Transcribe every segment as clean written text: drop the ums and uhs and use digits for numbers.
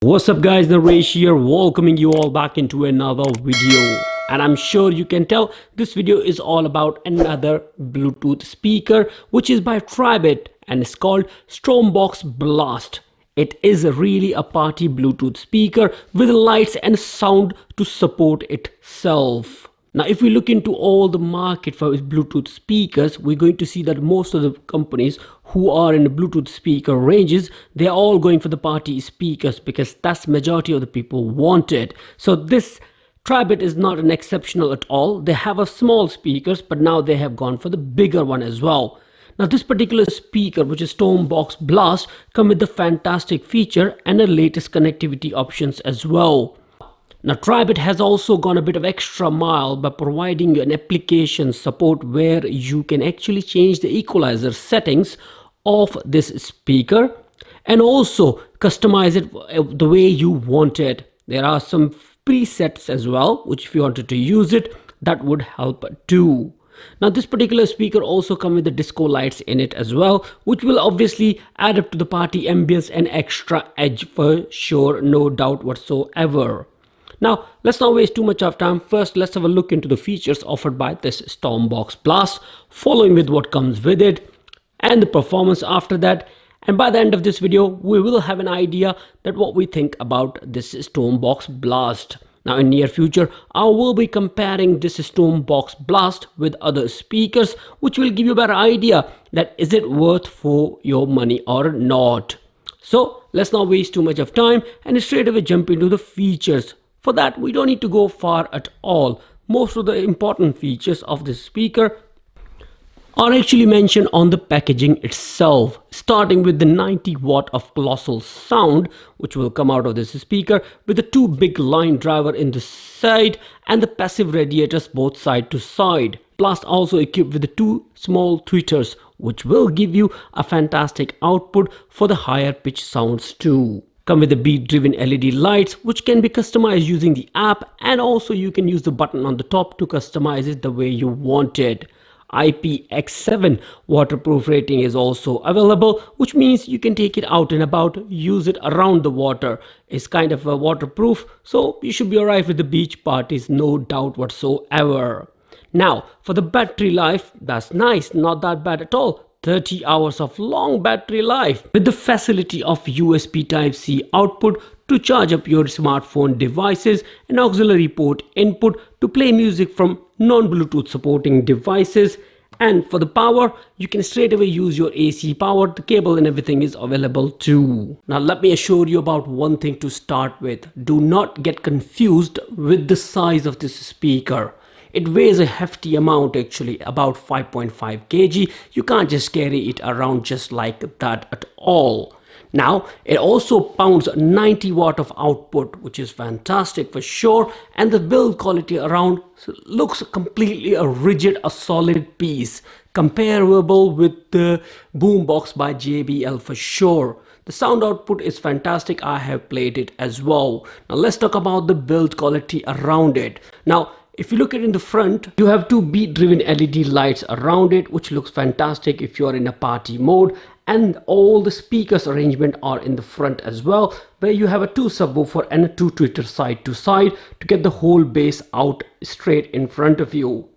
What's up guys, Naresh here, welcoming you all back into another video. And I'm sure you can tell this video is all about another Bluetooth speaker which is by Tribit and it's called Stormbox Blast. It is really a party Bluetooth speaker with lights and sound to support itself. Now, if we look into all the market for Bluetooth speakers, we're going to see that most of the companies who are in the Bluetooth speaker ranges, they're all going for the party speakers because that's majority of the people want it. So this Tribit is not an exceptional at all. They have a small speakers, but now they have gone for the bigger one as well. Now, this particular speaker, which is Stormbox Blast, come with the fantastic feature and the latest connectivity options as well. Now, Tribit has also gone a bit of extra mile by providing you an application support where you can actually change the equalizer settings of this speaker and also customize it the way you want it. There are some presets as well, which if you wanted to use it, that would help too. Now, this particular speaker also comes with the disco lights in it as well, which will obviously add up to the party ambience and extra edge for sure, no doubt whatsoever. Now, let's not waste too much of time. First, let's have a look into the features offered by this Stormbox Blast, following with what comes with it and the performance after that. And by the end of this video, we will have an idea that what we think about this Stormbox Blast. Now, in near future, I will be comparing this Stormbox Blast with other speakers, which will give you a better idea that is it worth for your money or not. So, let's not waste too much of time and straight away jump into the features. For that, we don't need to go far at all. Most of the important features of this speaker are actually mentioned on the packaging itself, starting with the 90 watt of colossal sound which will come out of this speaker with the two big line driver in the side and the passive radiators both side to side. Blast also equipped with the two small tweeters which will give you a fantastic output for the higher pitch sounds too. Come with the beat driven LED lights which can be customized using the app, and also you can use the button on the top to customize it the way you want it. IPX7 waterproof rating is also available, which means you can take it out and about, use it around the water. It's kind of a waterproof, so you should be alright with the beach parties, no doubt whatsoever. Now, for the battery life, that's nice, not that bad at all. 30 hours of long battery life with the facility of USB Type-C output to charge up your smartphone devices and auxiliary port input to play music from non-Bluetooth supporting devices. And for the power, you can straight away use your AC power. The cable and everything is available too. Now, let me assure you about one thing to start with. Do not get confused with the size of this speaker. It weighs a hefty amount, actually about 5.5 kg. You can't just carry it around just like that at all. Now, it also pounds 90 watt of output, which is fantastic for sure. And the build quality around looks completely a rigid, a solid piece, comparable with the boombox by JBL for sure. The sound output is fantastic. I have played it as well. Now, let's talk about the build quality around it. Now, if you look at in the front, you have two beat driven LED lights around it, which looks fantastic if you are in a party mode. And all the speakers arrangement are in the front as well, where you have a two subwoofer and a two tweeter side to side to get the whole bass out straight in front of you.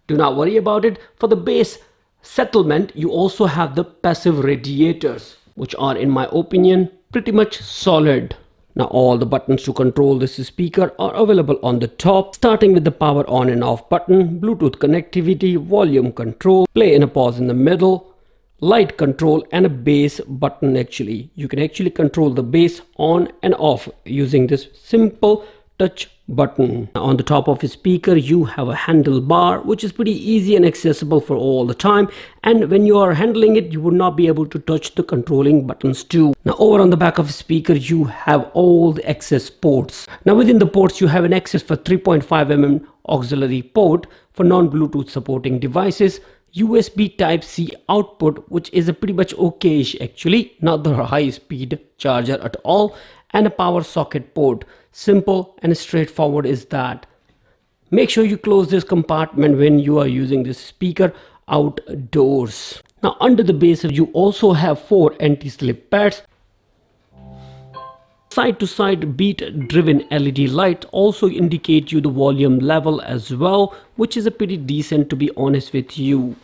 Do not worry about it. For the bass settlement, you also have the passive radiators, which are in my opinion pretty much solid. Now, all the buttons to control this speaker are available on the top, starting with the power on and off button, Bluetooth connectivity, volume control, play and a pause in the middle, light control, and a bass button. Actually, you can actually control the bass on and off using this simple touch button. On the top of the speaker, you have a handlebar, which is pretty easy and accessible for all the time. And when you are handling it, you would not be able to touch the controlling buttons too. Now, over on the back of the speaker, you have all the access ports. Now, within the ports, you have an access for 3.5 mm auxiliary port for non-Bluetooth supporting devices, USB Type-C output, which is a pretty much okay-ish actually, not the high-speed charger at all, and a power socket port. Simple and straightforward is that. Make sure you close this compartment when you are using this speaker outdoors. Now, under the base, you also have 4 anti-slip pads Side to side beat driven LED lights also indicate you the volume level as well, which is a pretty decent, to be honest with you.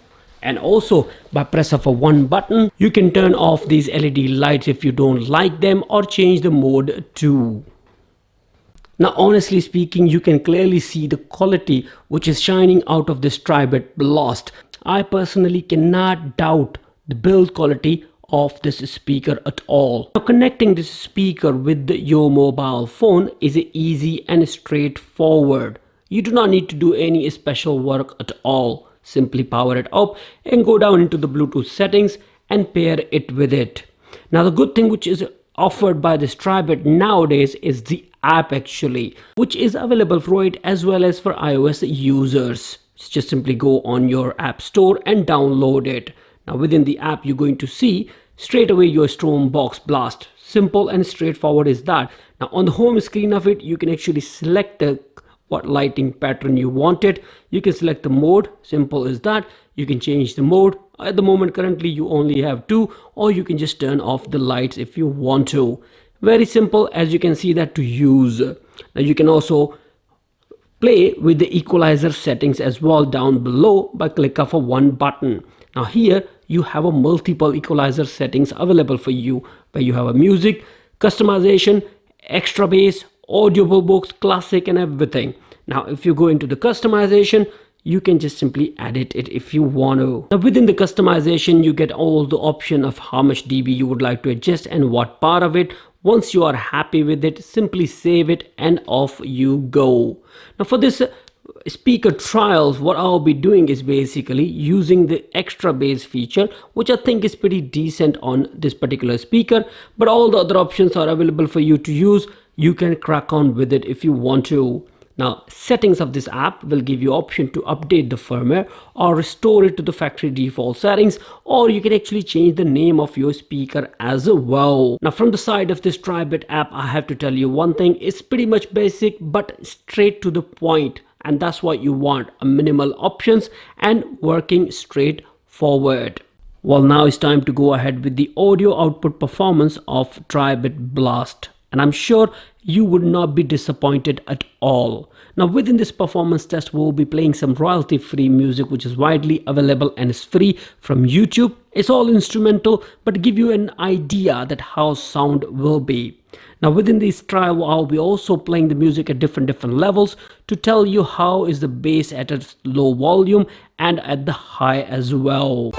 And also by press of a one button you can turn off these LED lights if you don't like them, or change the mode too. Now honestly speaking, you can clearly see the quality which is shining out of this Tribit Blast. I personally cannot doubt the build quality of this speaker at all. Now connecting this speaker with your mobile phone is easy and straightforward. You do not need to do any special work at all. Simply power it up and go down into the Bluetooth settings and pair it with it. Now the good thing which is offered by this Tribit nowadays is the app actually, which is available for it as well as for iOS users. Just simply go on your app store and download it. Now within the app you're going to see straight away your Stormbox Blast. Simple and straightforward is that. Now on the home screen of it you can actually select the what lighting pattern you wanted. You can select the mode, simple as that. You can change the mode. At the moment currently you only have 2, or you can just turn off the lights if you want to. Very simple, as you can see that, to use. Now you can also play with the equalizer settings as well down below by click of a one button. Now here you have a multiple equalizer settings available for you, where you have a music, customization, extra bass, audible books, classic and everything. Now if you go into the customization, you can just simply edit it if you want to. Now within the customization you get all the option of how much dB you would like to adjust and what part of it. Once you are happy with it, simply save it and off you go. Now for this speaker trials, what I'll be doing is basically using the extra bass feature, which I think is pretty decent on this particular speaker, but all the other options are available for you to use. You can crack on with it if you want to. Now settings of this app will give you option to update the firmware or restore it to the factory default settings, or you can actually change the name of your speaker as well. Now from the side of this Tribit app, I have to tell you one thing, it's pretty much basic but straight to the point, and that's what you want, a minimal options and working straight forward. Well, now it's time to go ahead with the audio output performance of Tribit Blast, and I'm sure you would not be disappointed at all. Now within this performance test we'll be playing some royalty free music which is widely available and is free from YouTube. It's all instrumental but give you an idea that how sound will be. Now within this trial I'll be also playing the music at different levels to tell you how is the bass at a low volume and at the high as well.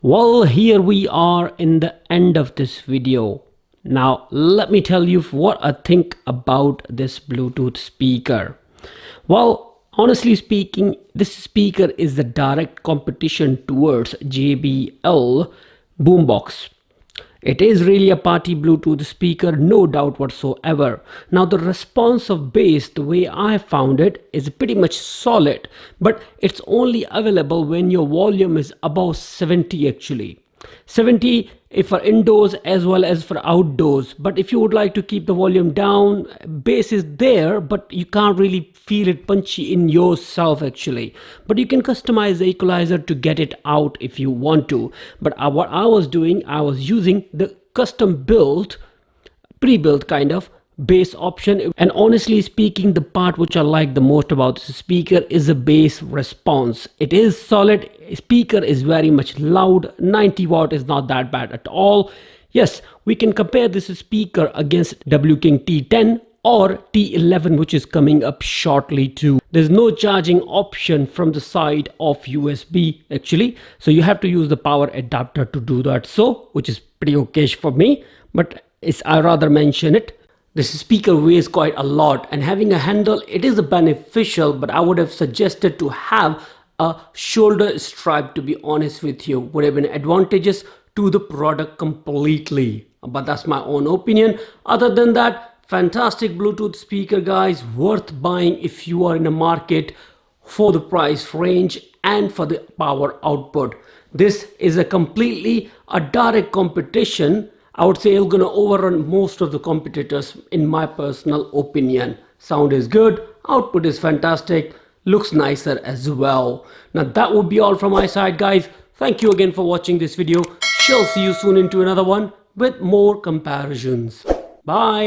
Well, here we are in the end of this video. Now, let me tell you what I think about this Bluetooth speaker. Well, honestly speaking, this speaker is the direct competition towards JBL Boombox. It is really a party Bluetooth speaker, no doubt whatsoever. Now the response of bass, the way I found it, is pretty much solid, but it's only available when your volume is above 70 actually. 70 if for indoors as well as for outdoors, but if you would like to keep the volume down, bass is there, but you can't really feel it punchy in yourself actually. But you can customize the equalizer to get it out if you want to. But what I was doing, I was using the custom built, pre-built kind of bass option. And honestly speaking, the part which I like the most about this speaker is the bass response. It is solid. Speaker is very much loud. 90 watt is not that bad at all. Yes, we can compare this speaker against W King T10 or T11, which is coming up shortly too. There's no charging option from the side of USB actually, so you have to use the power adapter to do that, so which is pretty okay for me, but I rather mention it. This speaker weighs quite a lot, and having a handle, it is beneficial, but I would have suggested to have a shoulder strap, to be honest with you. Would have been advantageous to the product completely, but that's my own opinion. Other than that, fantastic Bluetooth speaker guys, worth buying if you are in a market for the price range and for the power output. This is a completely a direct competition. I would say it's gonna overrun most of the competitors in my personal opinion. Sound is good, output is fantastic, looks nicer as well. Now that would be all from my side guys. Thank you again for watching this video. Shall see you soon into another one with more comparisons. Bye.